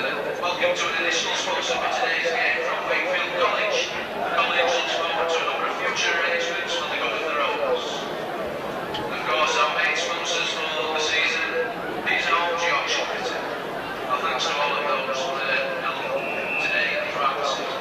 Welcome to an initial sponsor for today's game from Wakefield College. College looks forward to a number of future arrangements for the good of the Rovers. Of course, our main sponsors for the season, these are all Yorkshire fitted. Our thanks to all of those for helping today and throughout the season.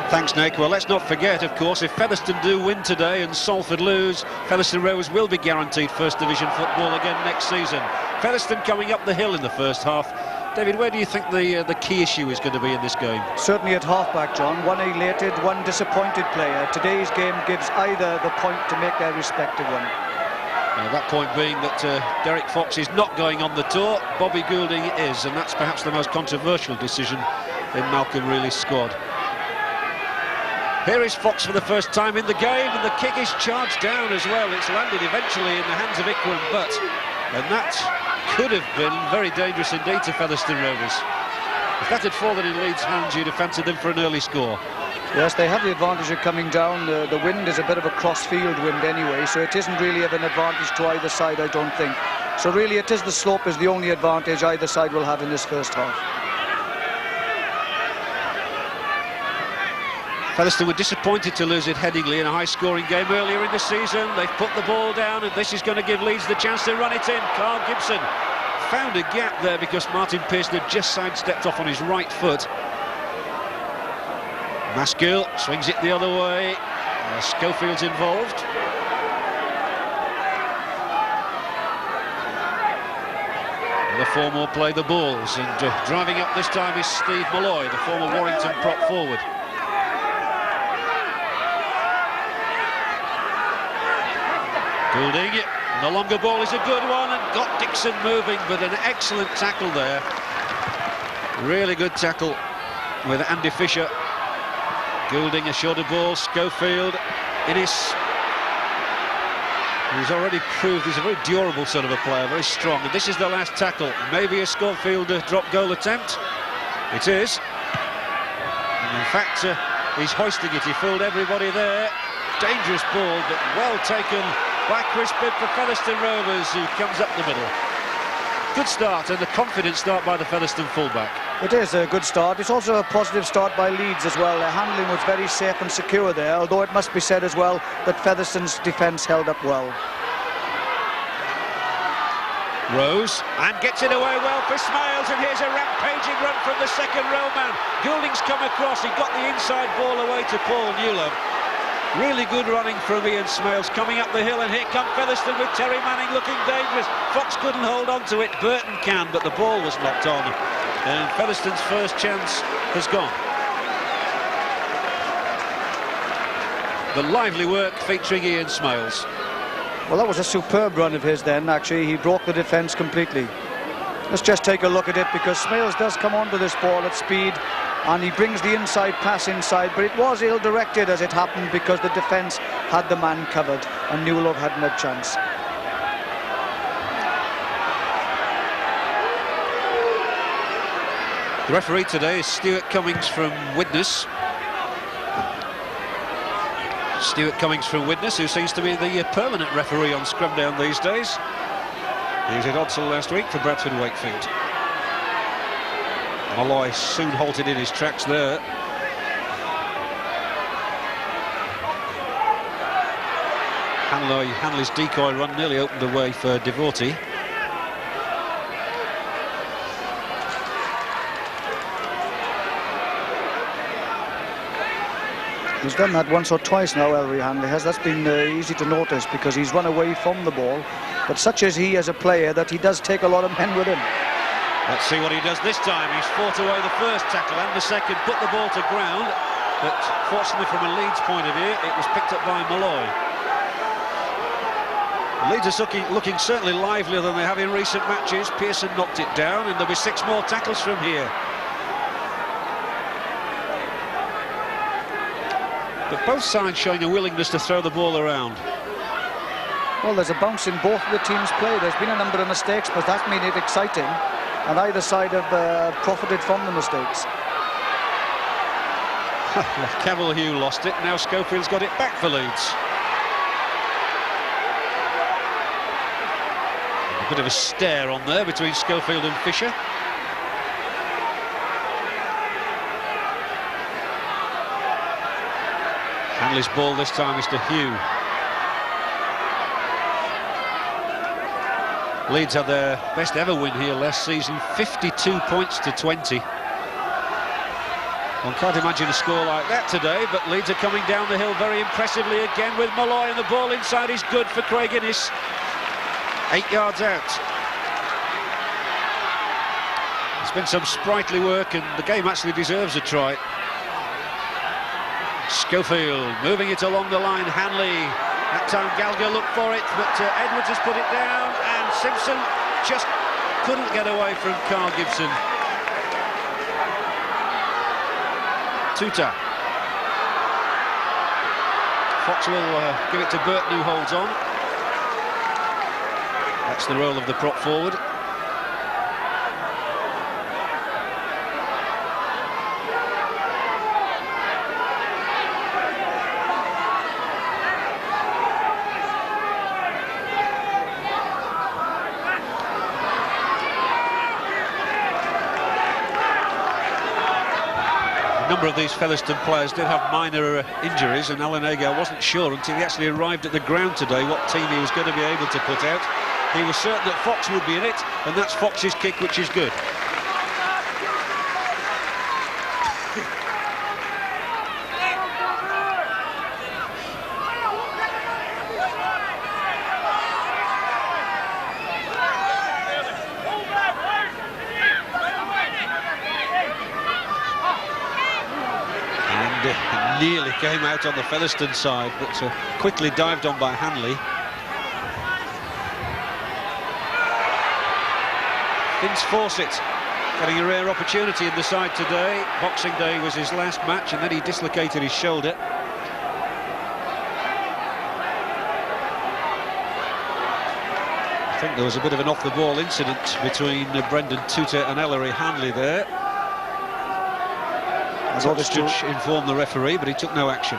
Thanks, Nick. Well, let's not forget, of course, if Featherstone do win today and Salford lose, Featherstone Rovers will be guaranteed First Division football again next season. Featherstone coming up the hill in the first half. David, where do you think the key issue is going to be in this game? Certainly at half-back, John. One elated, one disappointed player. Today's game gives either the point to make their respective one. That point being that Derek Fox is not going on the tour, Bobby Goulding is, and that's perhaps the most controversial decision in Malcolm Reilly's squad. Here is Fox for the first time in the game, and the kick is charged down as well. It's landed eventually in the hands of Ikram Butt, and that could have been very dangerous indeed to Featherstone Rovers. If that had fallen in Leeds' hands, you'd have fancied them for an early score. Yes, they have the advantage of coming down. The wind is a bit of a cross-field wind anyway, so it isn't really of an advantage to either side, I don't think. So really it is the slope is the only advantage either side will have in this first half. Featherstone were disappointed to lose at Headingley in a high-scoring game earlier in the season. They've put the ball down, and this is going to give Leeds the chance to run it in. Carl Gibson found a gap there because Martin Pearson had just sidestepped off on his right foot. Maskill swings it the other way. Schofield's involved. The four more play the balls, and driving up this time is Steve Malloy, the former Warrington prop forward. Goulding, the longer ball is a good one and got Dixon moving, but an excellent tackle there. Really good tackle with Andy Fisher. Goulding, a shorter ball, Schofield, Innes. He's already proved he's a very durable sort of a player, very strong, and this is the last tackle. Maybe a Schofield drop goal attempt. It is. And in fact, he's hoisting it, he fooled everybody there. Dangerous ball, but well taken by Chris Bibb for Featherstone Rovers, who comes up the middle. Good start, and a confident start by the Featherstone fullback. It is a good start. It's also a positive start by Leeds as well. Their handling was very safe and secure there, although it must be said as well that Featherstone's defence held up well. Rose, and gets it away well for Smales, and here's a rampaging run from the second row man. Goulding's come across, he got the inside ball away to Paul Newlove. Really good running from Ian Smales coming up the hill, and here come Featherstone with Terry Manning looking dangerous. Fox couldn't hold on to it, Burton can, but the ball was knocked on, and Featherstone's first chance has gone. The lively work featuring Ian Smales. Well, that was a superb run of his then, actually. He broke the defence completely. Let's just take a look at it, because Smales does come onto this ball at speed, and he brings the inside pass inside, but it was ill-directed as it happened because the defence had the man covered and Newlove hadn't a chance. The referee today is Stuart Cummings from Widnes. Stuart Cummings from Widnes, who seems to be the permanent referee on Scrum Down these days. He was at Odsal last week for Bradford Wakefield. Malloy soon halted in his tracks there. Hanley's decoy run nearly opened the way for Devotee. He's done that once or twice now, Ellery Hanley has. That's been easy to notice because he's run away from the ball. But such as he as a player, that he does take a lot of men with him. Let's see what he does this time. He's fought away the first tackle and the second, put the ball to ground. But fortunately, from a Leeds point of view, it was picked up by Malloy. Leeds are looking certainly livelier than they have in recent matches. Pearson knocked it down, and there'll be 6 more tackles from here. But both sides showing a willingness to throw the ball around. Well, there's a bounce in both of the teams' play. There's been a number of mistakes, but that's made it exciting. And either side have profited from the mistakes. Cavill-Hugh lost it. Now Schofield's got it back for Leeds. A bit of a stare on there between Schofield and Fisher. Hanley's ball this time is to Hugh. Leeds had their best ever win here last season, 52 points to 20. One can't imagine a score like that today, but Leeds are coming down the hill very impressively again with Malloy, and the ball inside is good for Craig Innes. 8 yards out. It's been some sprightly work, and the game actually deserves a try. Schofield moving it along the line. Hanley, that time Gallagher looked for it, but Edwards has put it down, and Simpson just couldn't get away from Carl Gibson. Tuta. Fox will give it to Burton, who holds on. That's the role of the prop forward. A number of these Featherstone players did have minor injuries, and Alan Agar wasn't sure until he actually arrived at the ground today what team he was going to be able to put out. He was certain that Fox would be in it, and that's Fox's kick, which is good. Nearly came out on the Featherstone side, but quickly dived on by Hanley. Vince Fawcett getting a rare opportunity in the side today. Boxing Day was his last match, and then he dislocated his shoulder. I think there was a bit of an off-the-ball incident between Brendan Tuta and Ellery Hanley there. The judge informed the referee, but he took no action.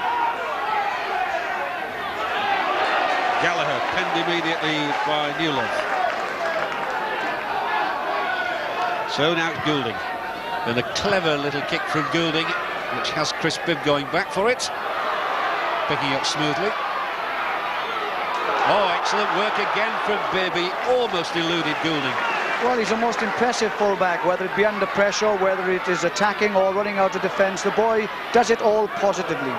Gallagher penned immediately by Newlove. So now it's Goulding. And a clever little kick from Goulding, which has Chris Bibb going back for it. Picking up smoothly. Oh, excellent work again from Bibb. He almost eluded Goulding. Well, he's a most impressive fullback, whether it be under pressure, whether it is attacking or running out of defence. The boy does it all positively.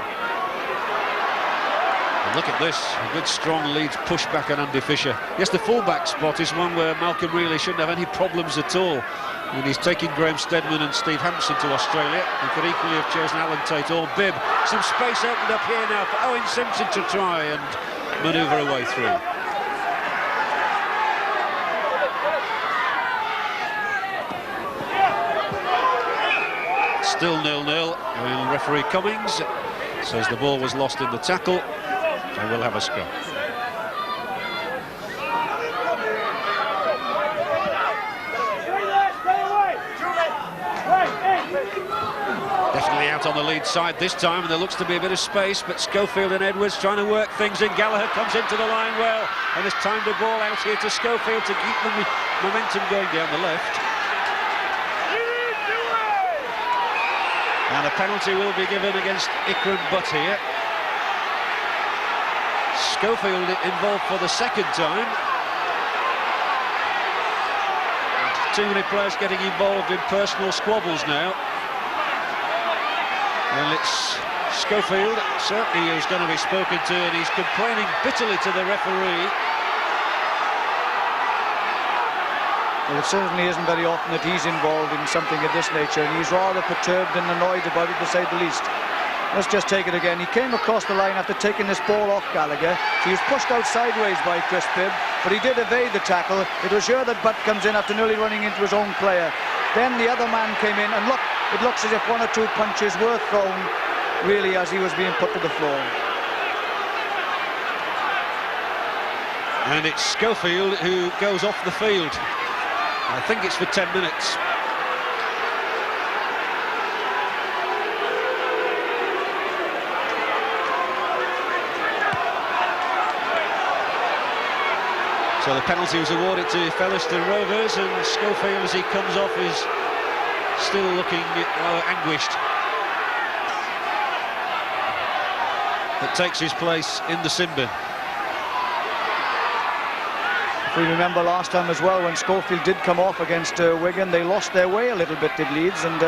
And look at this, a good strong Leeds push back on Andy Fisher. Yes, the fullback spot is one where Malcolm really shouldn't have any problems at all. And he's taking Graham Steadman and Steve Hampson to Australia. He could equally have chosen Alan Tate or Bibb. Some space opened up here now for Owen Simpson to try and manoeuvre a way through. Still 0-0, and referee Cummings says the ball was lost in the tackle. They will have a scrum. Definitely out on the lead side this time, and there looks to be a bit of space, but Schofield and Edwards trying to work things in. Gallagher comes into the line well, and there's timed the ball out here to Schofield to keep the momentum going down the left. And a penalty will be given against Ikram Butt here. Schofield involved for the second time. Too many players getting involved in personal squabbles now. Well, it's Schofield, certainly, who's going to be spoken to, and he's complaining bitterly to the referee. Well, it certainly isn't very often that he's involved in something of this nature, and he's rather perturbed and annoyed about it, to say the least. Let's just take it again. He came across the line after taking this ball off Gallagher. He was pushed out sideways by Chris Bibb, but he did evade the tackle. It was here that Butt comes in after nearly running into his own player. Then the other man came in, and look, it looks as if one or two punches were thrown, really, as he was being put to the floor. And it's Schofield who goes off the field. I think it's for 10 minutes. So the penalty was awarded to Featherstone Rovers, and Schofield, as he comes off, is still looking anguished. That takes his place in the sin bin. If we remember last time as well, when Schofield did come off against Wigan, they lost their way a little bit, did Leeds, and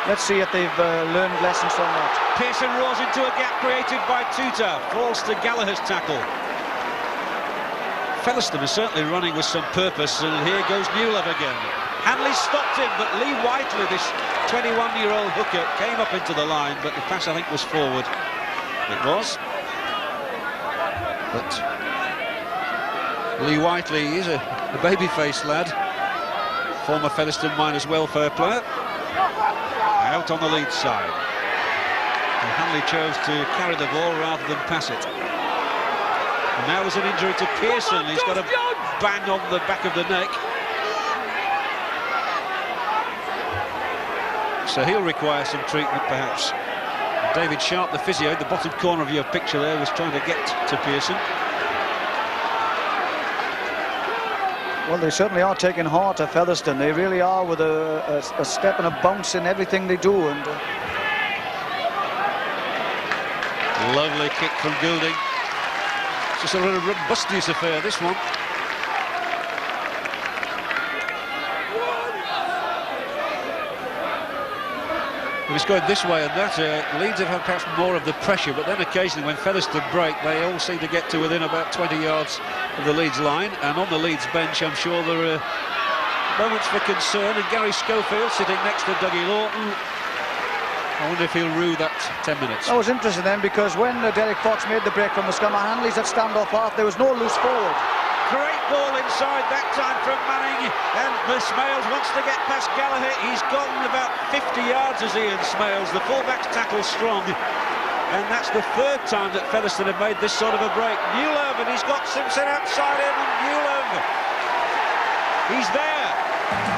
let's see if they've learned lessons from that. Pearson roars into a gap created by Tuta, falls to Gallagher's tackle. Featherstone is certainly running with some purpose, and here goes Newlove again. Hanley stopped him, but Lee Whiteley, this 21-year-old hooker, came up into the line, but the pass, I think, was forward. It was. But Lee Whiteley is a baby-faced lad, former Featherstone Miners welfare player. Out on the Leeds side. And Hanley chose to carry the ball rather than pass it. And now there's an injury to Pearson. He's got a bang on the back of the neck. So he'll require some treatment, perhaps. David Sharp, the physio, the bottom corner of your picture there, was trying to get to Pearson. Well, they certainly are taking heart at Featherstone. They really are, with a step and a bounce in everything they do. And lovely kick from Goulding. It's just a really robustious affair, this one. Well, it's going this way and that. Leeds have had perhaps more of the pressure, but then occasionally when Featherstone break, they all seem to get to within about 20 yards of the Leeds line. And on the Leeds bench, I'm sure there are moments for concern. And Gary Schofield sitting next to Dougie Lawton. I wonder if he'll rue that 10 minutes. I was interested then, because when Derek Fox made the break from the scrum, Hanley's at stand-off half, there was no loose forward. Great ball inside that time from Manning, and Smales wants to get past Gallagher. He's gone about 50 yards as Ian Smales. The fullback's tackle strong, and that's the third time that Featherstone have made this sort of a break. Newlove, and he's got Simpson outside him, and Newlove, he's there.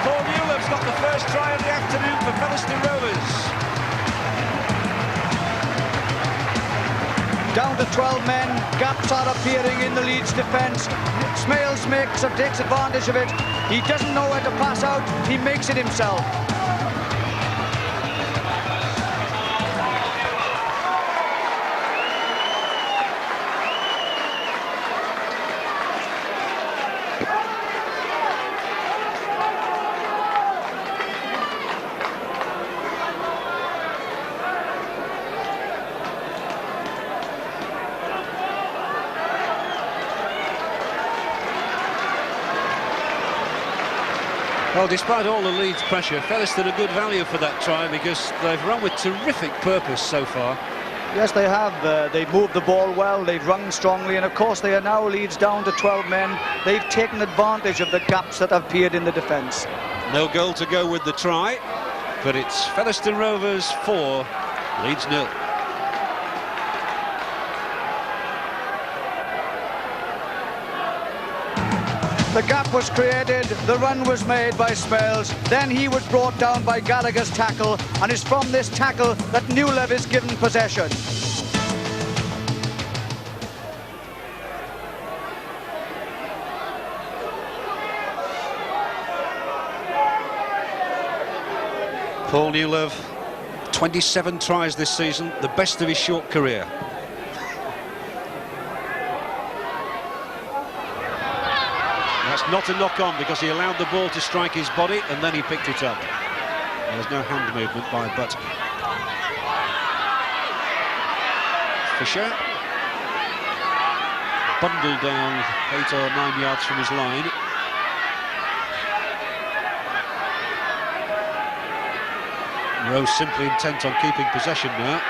Paul Newlove's got the first try of the afternoon for Featherstone Rovers. Down to 12 men, gaps are appearing in the Leeds defence. Smales takes advantage of it. He doesn't know where to pass out, he makes it himself. Well, despite all the Leeds pressure, Featherstone a good value for that try, because they've run with terrific purpose so far. Yes, they have. They've moved the ball well, they've run strongly, and of course they are now Leeds down to 12 men. They've taken advantage of the gaps that have appeared in the defence. No goal to go with the try, but it's Featherstone Rovers 4, Leeds 0. The gap was created, the run was made by Smales, then he was brought down by Gallagher's tackle, and it's from this tackle that Newlove is given possession. Paul Newlove, 27 tries this season, the best of his short career. That's not a knock-on because he allowed the ball to strike his body and then he picked it up. There's no hand movement by Butt. Fisher. Bundled down 8 or 9 yards from his line. Rose simply intent on keeping possession now.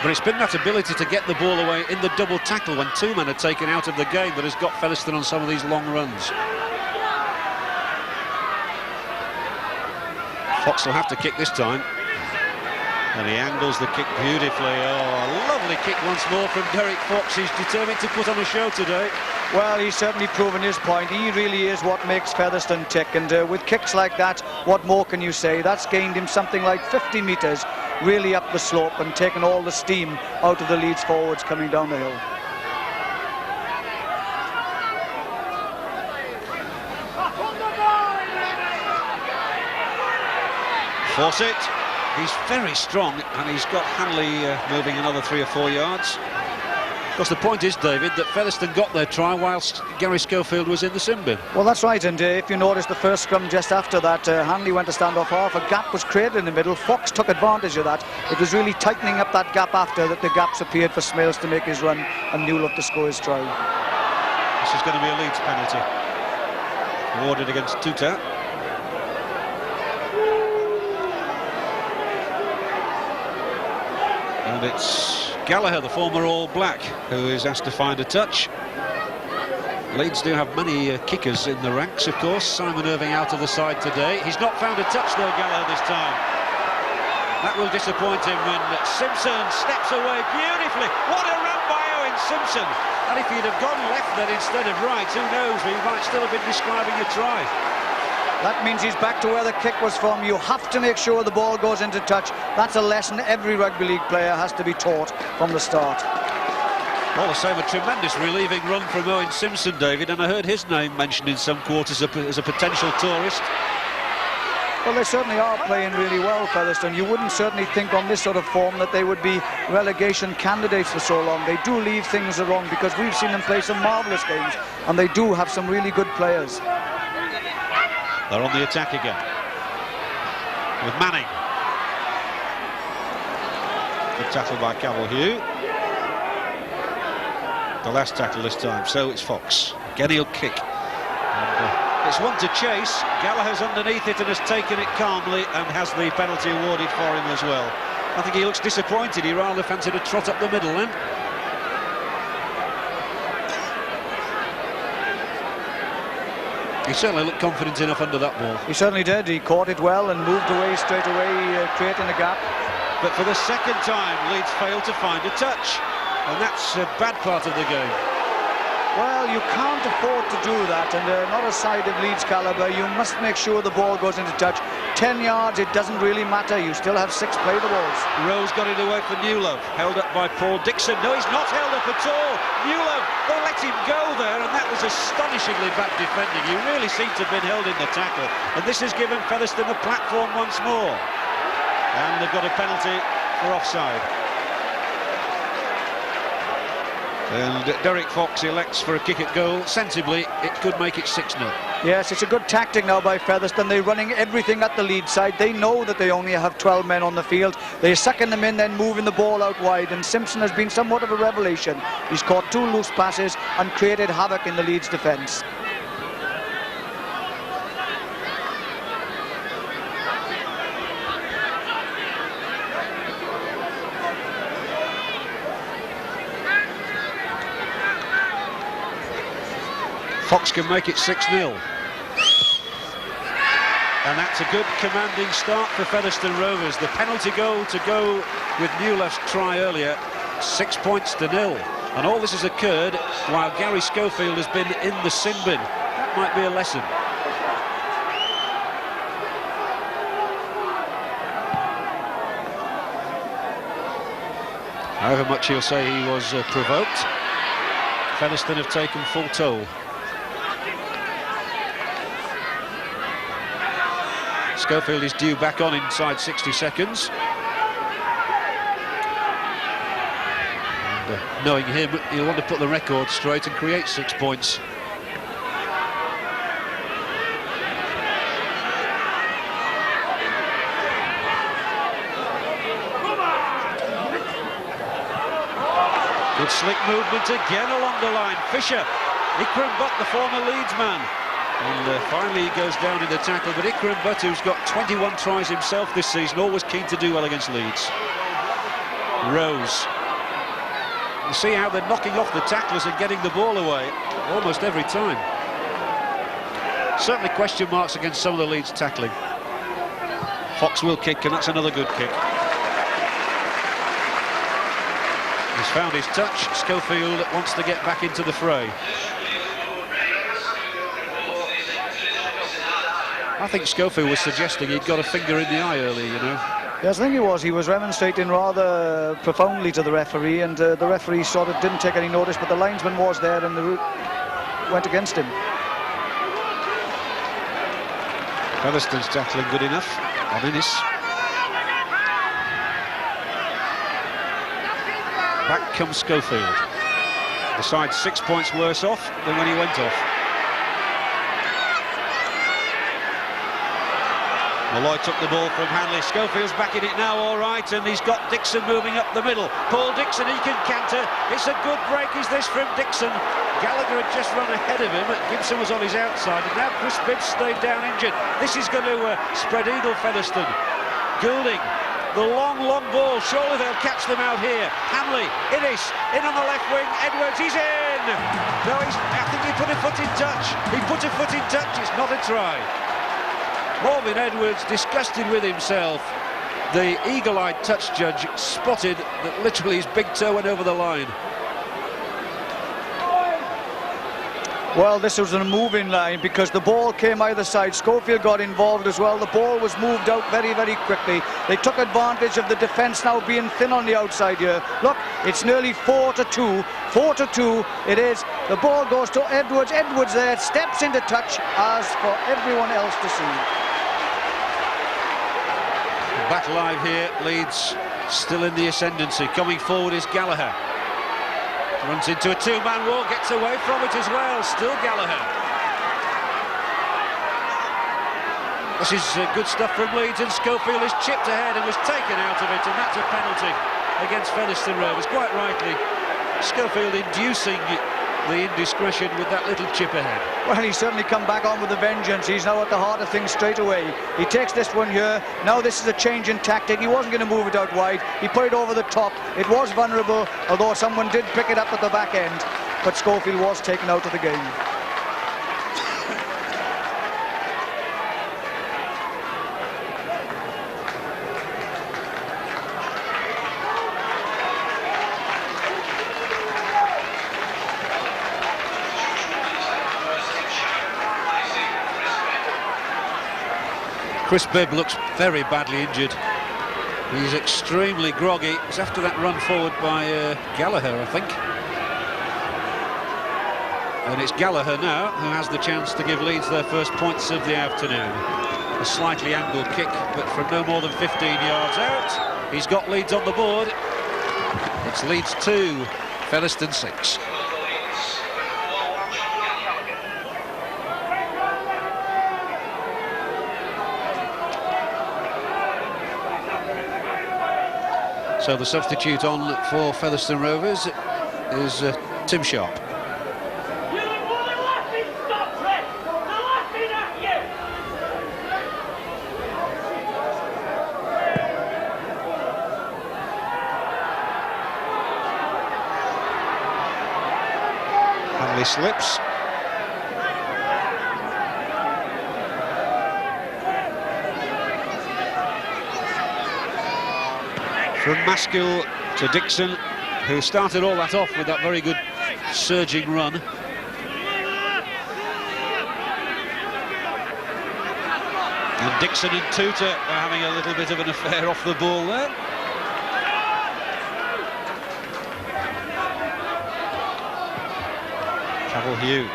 But it's been that ability to get the ball away in the double tackle when two men are taken out of the game that has got Featherstone on some of these long runs. Fox will have to kick this time. And he angles the kick beautifully. Oh, a lovely kick once more from Derek Fox. He's determined to put on a show today. Well, he's certainly proven his point. He really is what makes Featherstone tick. And with kicks like that, what more can you say? That's gained him something like 50 metres really up the slope and taken all the steam out of the Leeds forwards coming down the hill. Fawcett. He's very strong, and he's got Hanley moving another 3 or 4 yards. Of course, the point is, David, that Featherstone got their try whilst Gary Schofield was in the sin bin. Well, that's right, and if you notice the first scrum just after that, Hanley went to stand off half. A gap was created in the middle. Fox took advantage of that. It was really tightening up that gap after that the gaps appeared for Smales to make his run and Newlove to score his try. This is going to be a Leeds penalty. Awarded against Tuta. And it's Gallagher, the former All Black, who is asked to find a touch. Leeds do have many kickers in the ranks, of course. Simon Irving out of the side today. He's not found a touch, though, Gallagher, this time. That will disappoint him when Simpson steps away beautifully. What a run by Owen Simpson. And if he'd have gone left then instead of right, who knows? He might still have been describing a try. That means he's back to where the kick was from. You have to make sure the ball goes into touch. That's a lesson every rugby league player has to be taught from the start. All the same, a tremendous relieving run from Owen Simpson, David, and I heard his name mentioned in some quarters as a potential tourist. Well, they certainly are playing really well, Featherstone. You wouldn't certainly think on this sort of form that they would be relegation candidates for so long. They do leave things wrong because we've seen them play some marvellous games, and they do have some really good players. They're on the attack again with Manning. Good tackle by Cavill-Hugh. The last tackle this time, so it's Fox. Again he'll kick. And, it's one to chase. Gallagher's underneath it and has taken it calmly and has the penalty awarded for him as well. I think he looks disappointed. He rather fancied a trot up the middle then. He certainly looked confident enough under that ball. He certainly did. He caught it well and moved away straight away, creating a gap. But for the second time, Leeds failed to find a touch. And that's a bad part of the game. Well, you can't afford to do that, and not a side of Leeds calibre. You must make sure the ball goes into touch. 10 yards, it doesn't really matter. You still have 6 play the balls. Rose got it away for Newlove, held up by Paul Dixon. No, he's not held up at all. Newlove, they let him go there, and that was astonishingly bad defending. He really seemed to have been held in the tackle, and this has given Featherstone a platform once more. And they've got a penalty for offside. And Derek Fox elects for a kick at goal. Sensibly, it could make it 6-0. Yes, it's a good tactic now by Featherstone. They're running everything at the lead side. They know that they only have 12 men on the field. They're sucking them in, then moving the ball out wide. And Simpson has been somewhat of a revelation. He's caught 2 loose passes and created havoc in the Leeds defence. Fox can make it 6-0. And that's a good commanding start for Featherstone Rovers. The penalty goal to go with Newlove's try earlier, 6 points to 0. And all this has occurred while Gary Schofield has been in the sin bin. That might be a lesson. However much he'll say he was provoked, Featherstone have taken full toll. Schofield is due back on inside 60 seconds. knowing him, he'll want to put the record straight and create 6 points. Good slick movement again along the line. Fisher, Ikram Butt, the former Leeds man. And finally he goes down in the tackle, but Ikram Butt, who's got 21 tries himself this season, always keen to do well against Leeds. Rose. You see how they're knocking off the tacklers and getting the ball away almost every time. Certainly question marks against some of the Leeds tackling. Fox will kick, and that's another good kick. He's found his touch. Schofield wants to get back into the fray. I think Schofield was suggesting he'd got a finger in the eye earlier, you know. Yes, I think he was. He was remonstrating rather profoundly to the referee, and the referee sort of didn't take any notice, but the linesman was there and the route went against him. Featherstone's tackling good enough on Innes. Back comes Schofield. The side's 6 points worse off than when he went off. Malloy took the ball from Hanley. Schofield's back in it now, all right, and he's got Dixon moving up the middle. Paul Dixon, he can canter. It's a good break, is this, from Dixon. Gallagher had just run ahead of him. Gibson was on his outside, and now Chris Bibbs stayed down injured. This is going to spread eagle Featherstone. Goulding, the long ball. Surely they'll catch them out here. Hanley, Innes, in on the left wing. Edwards, he's in. No, I think he put a foot in touch. He put a foot in touch. It's not a try. Morvin Edwards, disgusted with himself. The eagle-eyed touch judge spotted that literally his big toe went over the line. Well, this was a moving line because the ball came either side. Schofield got involved as well. The ball was moved out very, very quickly. They took advantage of the defence now being thin on the outside here. Look, it's nearly 4-2. 4-2 it is. The ball goes to Edwards. Edwards there steps into touch, as for everyone else to see. Back live here, Leeds still in the ascendancy. Coming forward is Gallagher. Runs into a two-man wall, gets away from it as well. Still Gallagher. This is good stuff from Leeds, and Schofield is chipped ahead and was taken out of it, and that's a penalty against Featherstone Rovers. Quite rightly, Schofield inducing the indiscretion with that little chip ahead. Well, he's certainly come back on with a vengeance. He's now at the heart of things straight away. He takes this one here. Now this is a change in tactic. He wasn't going to move it out wide. He put it over the top. It was vulnerable, although someone did pick it up at the back end. But Schofield was taken out of the game. Chris Bibb looks very badly injured. He's extremely groggy. It's after that run forward by Gallagher, I think. And it's Gallagher now who has the chance to give Leeds their first points of the afternoon. A slightly angled kick, but from no more than 15 yards out. He's got Leeds on the board. It's Leeds 2, Featherstone 6. So the substitute on for Featherstone Rovers is Tim Sharp. Hanley slips. From Maskell to Dixon, who started all that off with that very good surging run. And Dixon and Tutor are having a little bit of an affair off the ball there. Cavill-Hugh.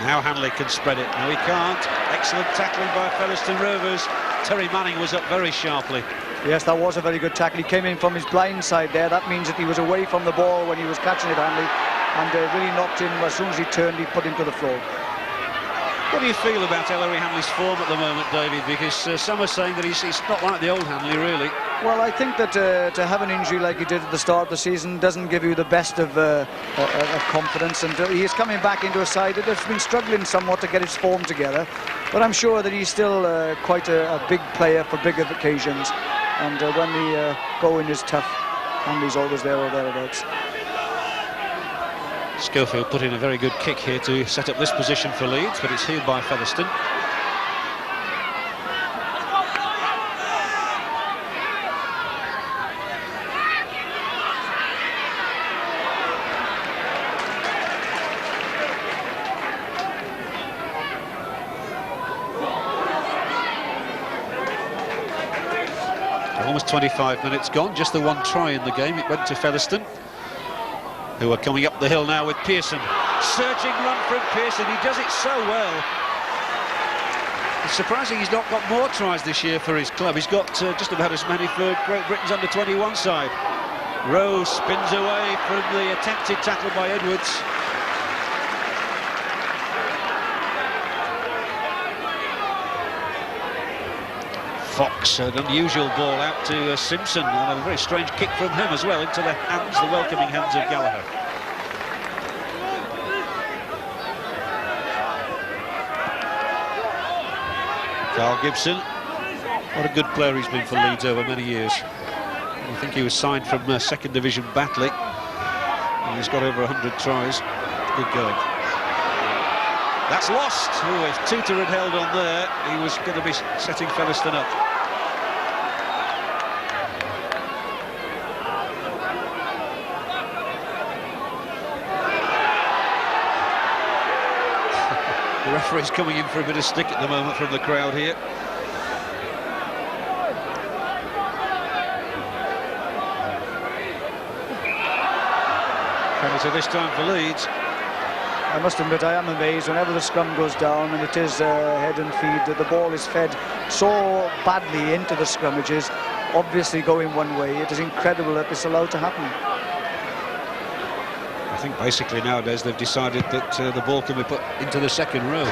Now Hanley can spread it. No, he can't. Excellent tackling by Featherstone Rovers. Terry Manning was up very sharply. Yes, that was a very good tackle. He came in from his blind side there. That means that he was away from the ball when he was catching it, Hanley, and really knocked him. As soon as he turned, he put him to the floor. What do you feel about Ellery Hanley's form at the moment, David? Because some are saying that he's not like the old Hanley, really. Well, I think that to have an injury like he did at the start of the season doesn't give you the best of confidence, and he is coming back into a side that has been struggling somewhat to get its form together. But I'm sure that he's still quite a big player for bigger occasions, and when the going is tough, Hanley's always there or thereabouts. Schofield put in a very good kick here to set up this position for Leeds, but it's healed by Featherstone. Almost 25 minutes gone, just the one try in the game. It went to Featherstone, who are coming up the hill now with Pearson. Surging run from Pearson, he does it so well. It's surprising he's not got more tries this year for his club. He's got just about as many for Great Britain's under-21 side. Rose spins away from the attempted tackle by Edwards. Fox, an unusual ball out to Simpson, and a very strange kick from him as well into the hands, the welcoming hands of Gallagher. Carl Gibson, what a good player he's been for Leeds over many years. I think he was signed from second division Batley, and he's got over 100 tries. Good going. That's lost. Oh, if Tutor had held on there, he was going to be setting Featherstone up. The referee's coming in for a bit of stick at the moment from the crowd here. Penalty this time for Leeds. I must admit, I am amazed whenever the scrum goes down and it is head and feed, that the ball is fed so badly into the scrummages, obviously going one way. It is incredible that this is allowed to happen. I think basically nowadays they've decided that the ball can be put into the second row.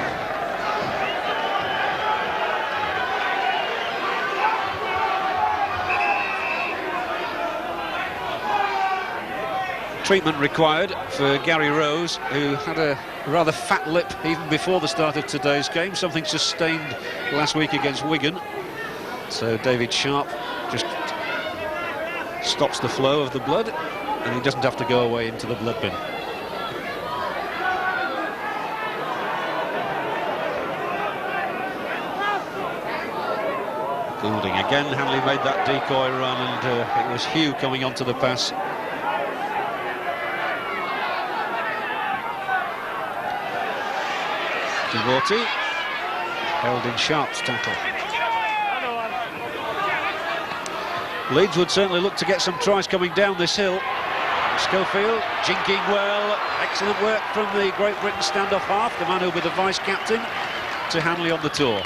Treatment required for Gary Rose, who had a rather fat lip even before the start of today's game, something sustained last week against Wigan. So David Sharp just stops the flow of the blood, and he doesn't have to go away into the blood bin. Goulding again. Hanley made that decoy run, and it was Hugh coming onto the pass. Devorty held in Sharp's tackle. Leeds would certainly look to get some tries coming down this hill. Schofield jinking well. Excellent work from the Great Britain standoff half, the man who'll be the vice-captain, to Hanley on the tour.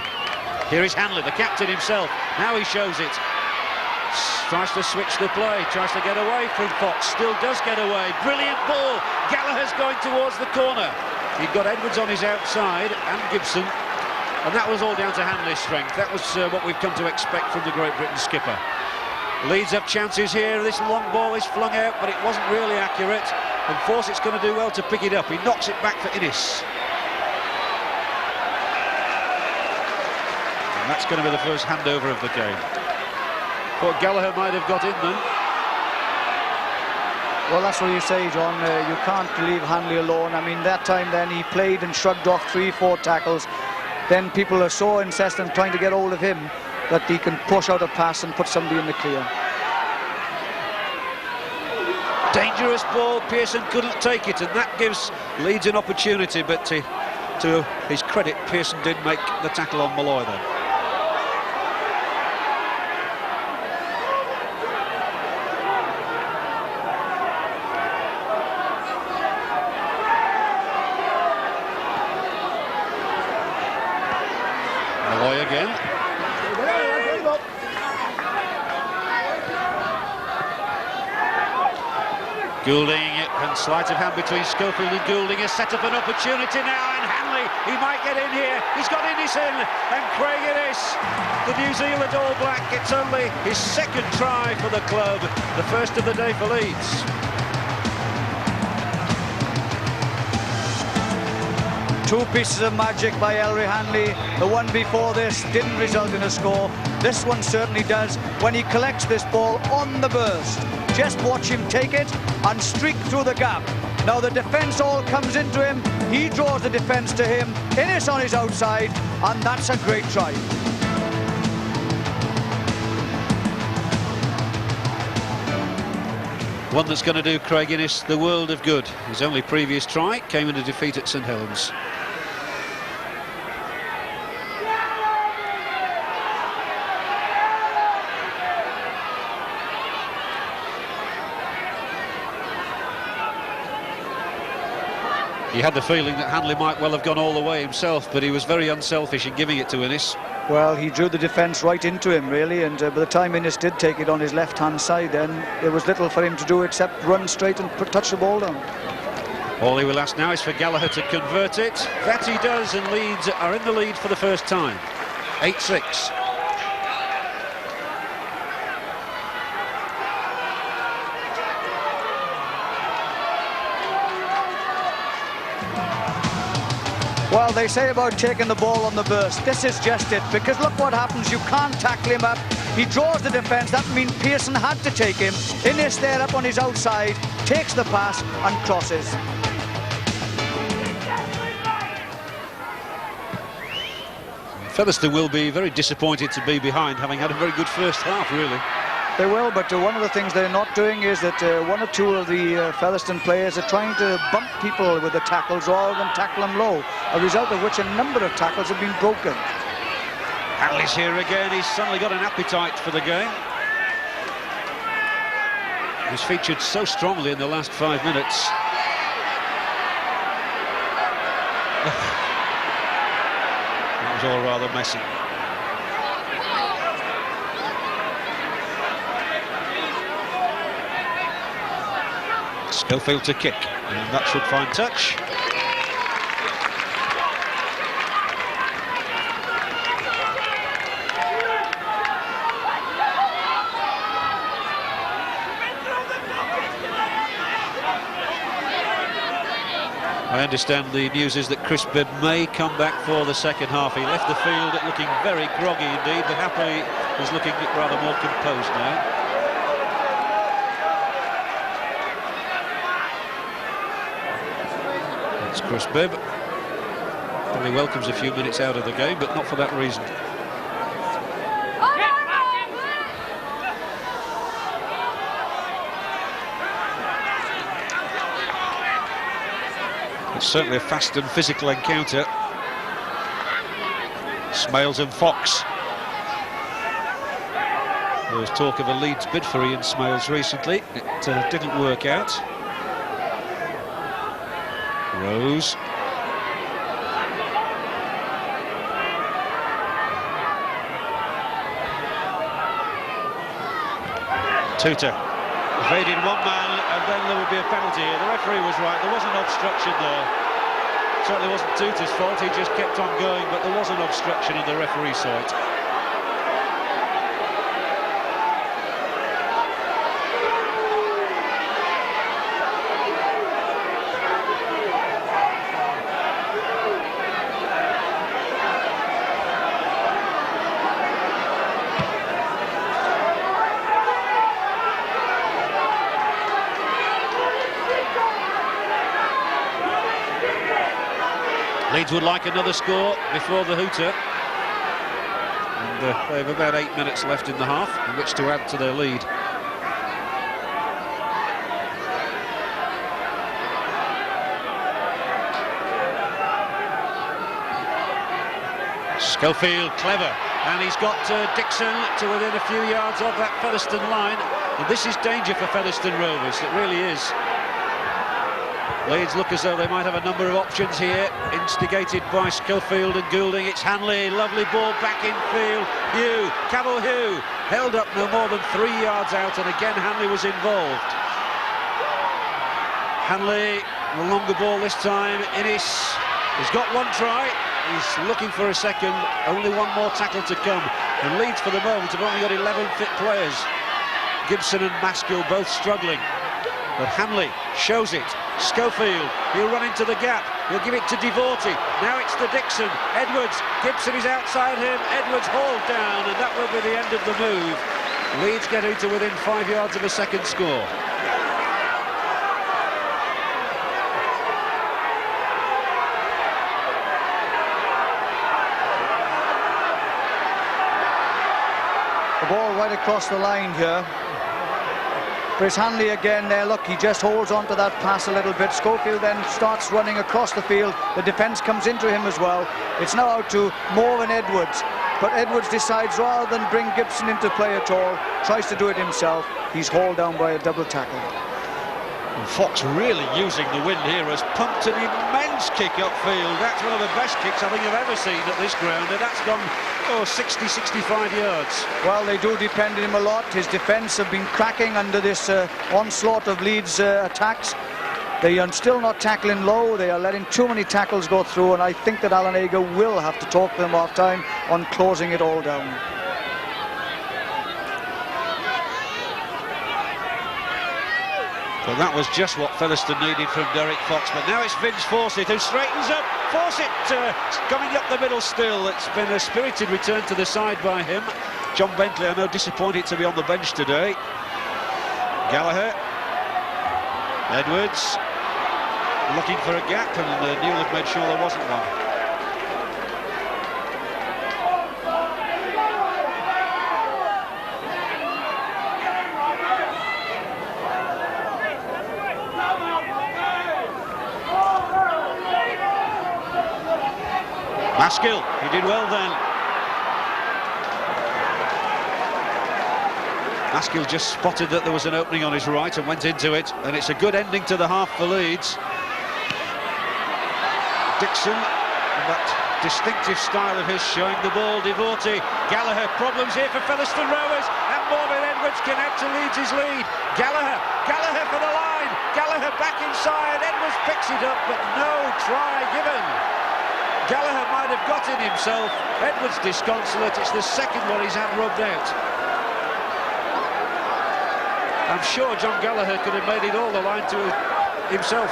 Here is Hanley, the captain himself. Now he shows it. Tries to switch the play, tries to get away from Fox, still does get away. Brilliant ball. Gallagher's going towards the corner. He got Edwards on his outside and Gibson, and that was all down to Hanley's strength. That was what we've come to expect from the Great Britain skipper. Leeds have chances here. This long ball is flung out, but it wasn't really accurate, and Fawcett's going to do well to pick it up. He knocks it back for Innes. And that's going to be the first handover of the game. But Gallagher might have got in then. Well, that's what you say, John. You can't leave Hanley alone. I mean, that time then he played and shrugged off 3-4 tackles. Then people are so insistent trying to get hold of him that he can push out a pass and put somebody in the clear. Dangerous ball. Pearson couldn't take it, and that gives Leeds an opportunity. But to his credit, Pearson did make the tackle on Malloy then. Again. Goulding, and sleight of hand between Schofield and Goulding has set up an opportunity now, and Hanley, he might get in here. He's got Innes in, and Craig Innes, the New Zealand All Black, gets only his second try for the club, the first of the day for Leeds. Two pieces of magic by Ellery Hanley. The one before this didn't result in a score. This one certainly does when he collects this ball on the burst. Just watch him take it and streak through the gap. Now the defence all comes into him. He draws the defence to him. Innes on his outside, and that's a great try. One that's going to do Craig Innes the world of good. His only previous try came in a defeat at St Helens. He had the feeling that Hanley might well have gone all the way himself, but he was very unselfish in giving it to Innes. Well, he drew the defence right into him, really, and by the time Innes did take it on his left-hand side, then there was little for him to do except run straight and touch the ball down. All he will ask now is for Gallagher to convert it. That he does, and Leeds are in the lead for the first time. 8-6. Well, they say about taking the ball on the burst. This is just it, because look what happens. You can't tackle him up. He draws the defence. That means Pearson had to take him. Innes there up on his outside, takes the pass and crosses. Featherstone will be very disappointed to be behind, having had a very good first half, really. They will, but one of the things they're not doing is that one or two of the Featherstone players are trying to bump people with the tackles rather than tackle them low, a result of which a number of tackles have been broken. Hanley's here again. He's suddenly got an appetite for the game. He's featured so strongly in the last 5 minutes. That was all rather messy. Schofield to kick, and that should find touch. I understand the news is that Chris Bibb may come back for the second half. He left the field looking very groggy indeed, but happily is looking rather more composed now. It's Chris Bibb. Probably welcomes a few minutes out of the game, but not for that reason. It's certainly a fast and physical encounter. Smales and Fox. There was talk of a Leeds bid for Ian Smales recently. It didn't work out. Rose. Tutor. Evaded one man, and then there would be a penalty here. The referee was right, there was an obstruction there. Certainly wasn't Tutor's fault, he just kept on going, but there was an obstruction and the referee saw it. Leeds would like another score before the hooter. And they have about 8 minutes left in the half in which to add to their lead. Schofield, clever, and he's got Dixon to within a few yards of that Featherstone line. And this is danger for Featherstone Rovers, it really is. Leeds look as though they might have a number of options here, instigated by Schofield and Goulding. It's Hanley, lovely ball back in field. Hugh, Cavill Hugh, held up no more than 3 yards out, and again Hanley was involved. Hanley, the longer ball this time. Innes, he's got one try. He's looking for a second. Only one more tackle to come. And Leeds, for the moment, have only got 11 fit players. Gibson and Maskill both struggling. But Hanley shows it. Schofield, he'll run into the gap. He'll give it to Devorty. Now it's to Dixon. Edwards, Gibson is outside him. Edwards hauled down, and that will be the end of the move. Leeds get into within 5 yards of a second score. The ball right across the line here. Chris Hanley again there, look, he just holds on to that pass a little bit. Schofield then starts running across the field. The defence comes into him as well. It's now out to Morven Edwards. But Edwards decides, rather than bring Gibson into play at all, tries to do it himself. He's hauled down by a double tackle. And Fox really using the wind here, has pumped an immense kick upfield. That's one of the best kicks I think I've ever seen at this ground, and that's gone 60, 65 yards. Well, they do depend on him a lot. His defence have been cracking under this onslaught of Leeds attacks. They are still not tackling low. They are letting too many tackles go through, and I think that Alan Ager will have to talk to them half time on closing it all down. Well, that was just what Featherstone needed from Derek Fox, but now it's Vince Fawcett who straightens up. Fawcett coming up the middle still. It's been a spirited return to the side by him. John Bentley, I know, disappointed to be on the bench today. Gallagher. Edwards looking for a gap, and Newell have made sure there wasn't one. Maskill, he did well then. Maskill just spotted that there was an opening on his right and went into it, and it's a good ending to the half for Leeds. Dixon, that distinctive style of his, showing the ball. Devorty, Gallagher, problems here for Featherstone rowers, and Morven Edwards can add to Leeds' lead. Gallagher for the line, Gallagher back inside, Edwards picks it up, but no try given. Gallagher might have got in himself. Edwards disconsolate. It's the second one he's had rubbed out. I'm sure John Gallagher could have made it all the line to himself.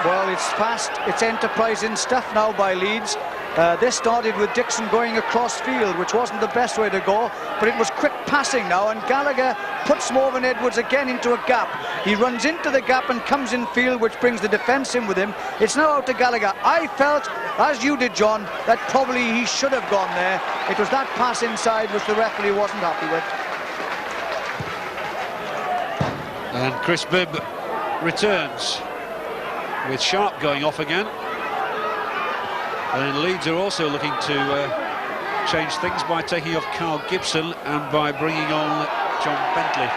Well, it's fast, it's enterprising stuff now by Leeds. This started with Dixon going across field, which wasn't the best way to go, but it was quick passing now, and Gallagher puts Morven Edwards again into a gap. He runs into the gap and comes in field, which brings the defence in with him. It's now out to Gallagher. I felt, as you did, John, that probably he should have gone there. It was that pass inside which the referee wasn't happy with. And Chris Bibb returns, with Sharp going off again. And Leeds are also looking to change things by taking off Carl Gibson and by bringing on John Bentley.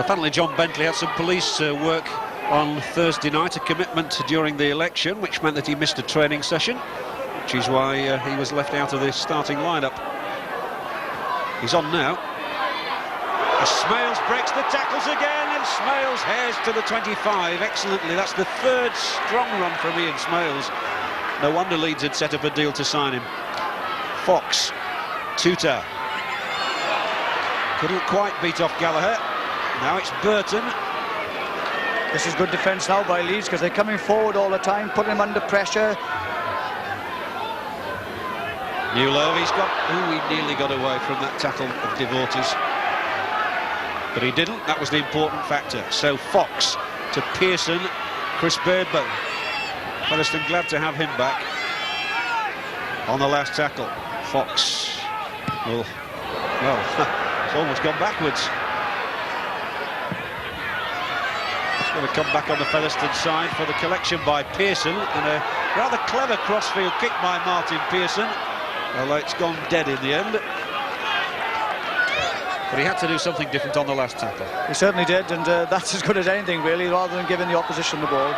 Finally, John Bentley had some police work on Thursday night, a commitment during the election, which meant that he missed a training session, which is why he was left out of the starting lineup. He's on now. As Smales breaks the tackles again, and Smales hairs to the 25 excellently. That's the third strong run from Ian Smales. No wonder Leeds had set up a deal to sign him. Fox, Tuta. Couldn't quite beat off Gallagher. Now it's Burton. This is good defence now by Leeds, because they're coming forward all the time, putting him under pressure. Newell, he nearly got away from that tackle of Devorty's. But he didn't, that was the important factor. So Fox to Pearson, Chris Birdman. Featherstone glad to have him back on the last tackle. Fox, well, it's almost gone backwards. Going to come back on the Featherstone side for the collection by Pearson, and a rather clever crossfield kick by Martin Pearson, although it's gone dead in the end. But he had to do something different on the last tackle. He certainly did, and that's as good as anything, really, rather than giving the opposition the ball.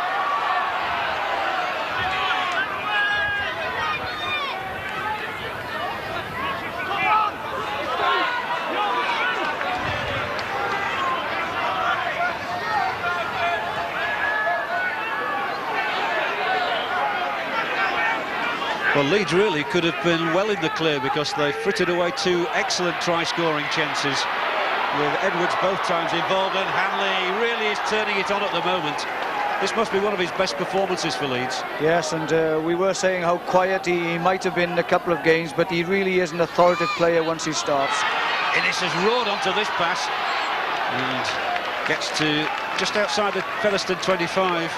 Well, Leeds really could have been well in the clear because they frittered away 2 excellent try-scoring chances with Edwards both times involved, and Hanley really is turning it on at the moment. This must be one of his best performances for Leeds. Yes, and we were saying how quiet he might have been in a couple of games, but he really is an authoritative player once he starts. Innes has roared onto this pass and gets to just outside the Featherstone 25.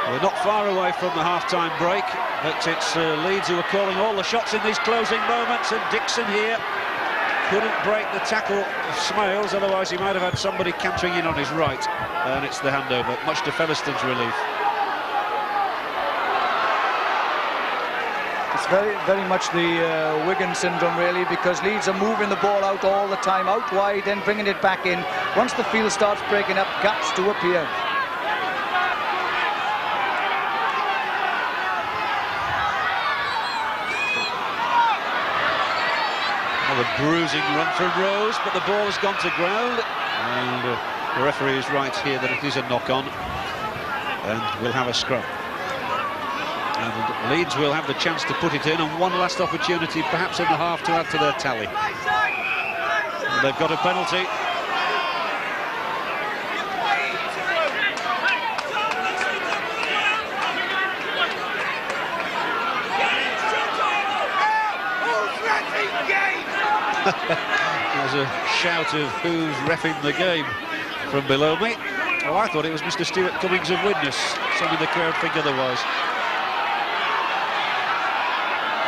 We're not far away from the half-time break, but it's Leeds who are calling all the shots in these closing moments, and Dixon here couldn't break the tackle of Smales, otherwise he might have had somebody cantering in on his right, and it's the handover, much to Featherstone's relief. It's very much the Wigan syndrome, really, because Leeds are moving the ball out all the time, out wide, then bringing it back in. Once the field starts breaking up, gaps do appear. A bruising run from Rose, but the ball has gone to ground, and the referee is right here that it is a knock-on, and we'll have a scrum. And Leeds will have the chance to put it in, and one last opportunity, perhaps in the half, to add to their tally. And they've got a penalty. There's a shout of who's reffing the game from below me. Oh, I thought it was Mr. Stuart Cummings of Widnes. Some in the crowd think otherwise.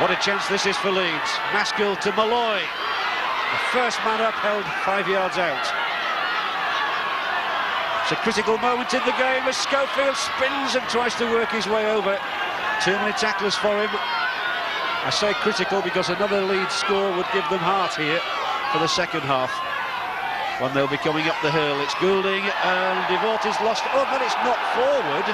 What a chance this is for Leeds. Maskell to Malloy. The first man up held 5 yards out. It's a critical moment in the game as Schofield spins and tries to work his way over. Too many tacklers for him. I say critical because another Leeds score would give them heart here for the second half, when they'll be coming up the hill. It's Goulding, and Devort is lost. Oh, but it's not forward.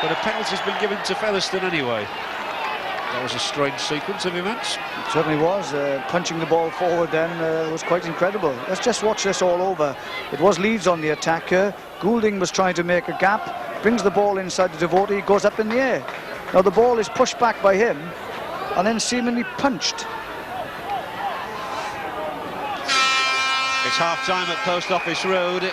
But a penalty's been given to Featherstone anyway. That was a strange sequence of events. It certainly was. Punching the ball forward then was quite incredible. Let's just watch this all over. It was Leeds on the attack here. Goulding was trying to make a gap, brings the ball inside the Devotee, goes up in the air. Now the ball is pushed back by him and then seemingly punched. It's half-time at Post Office Road,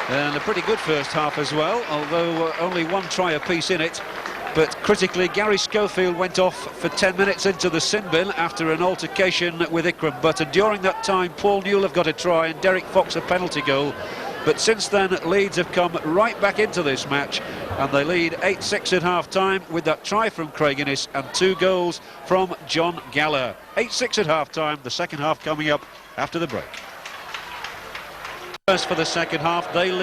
and a pretty good first half as well, although only 1 try apiece in it. But critically, Gary Schofield went off for 10 minutes into the sin bin after an altercation with Ikram Butt, and during that time Paul Newell have got a try and Derek Fox a penalty goal. But since then, Leeds have come right back into this match, and they lead 8-6 at half-time with that try from Craig Innes and 2 goals from John Gallagher. 8-6 at half-time, the second half coming up after the break. First for the second half, they lead.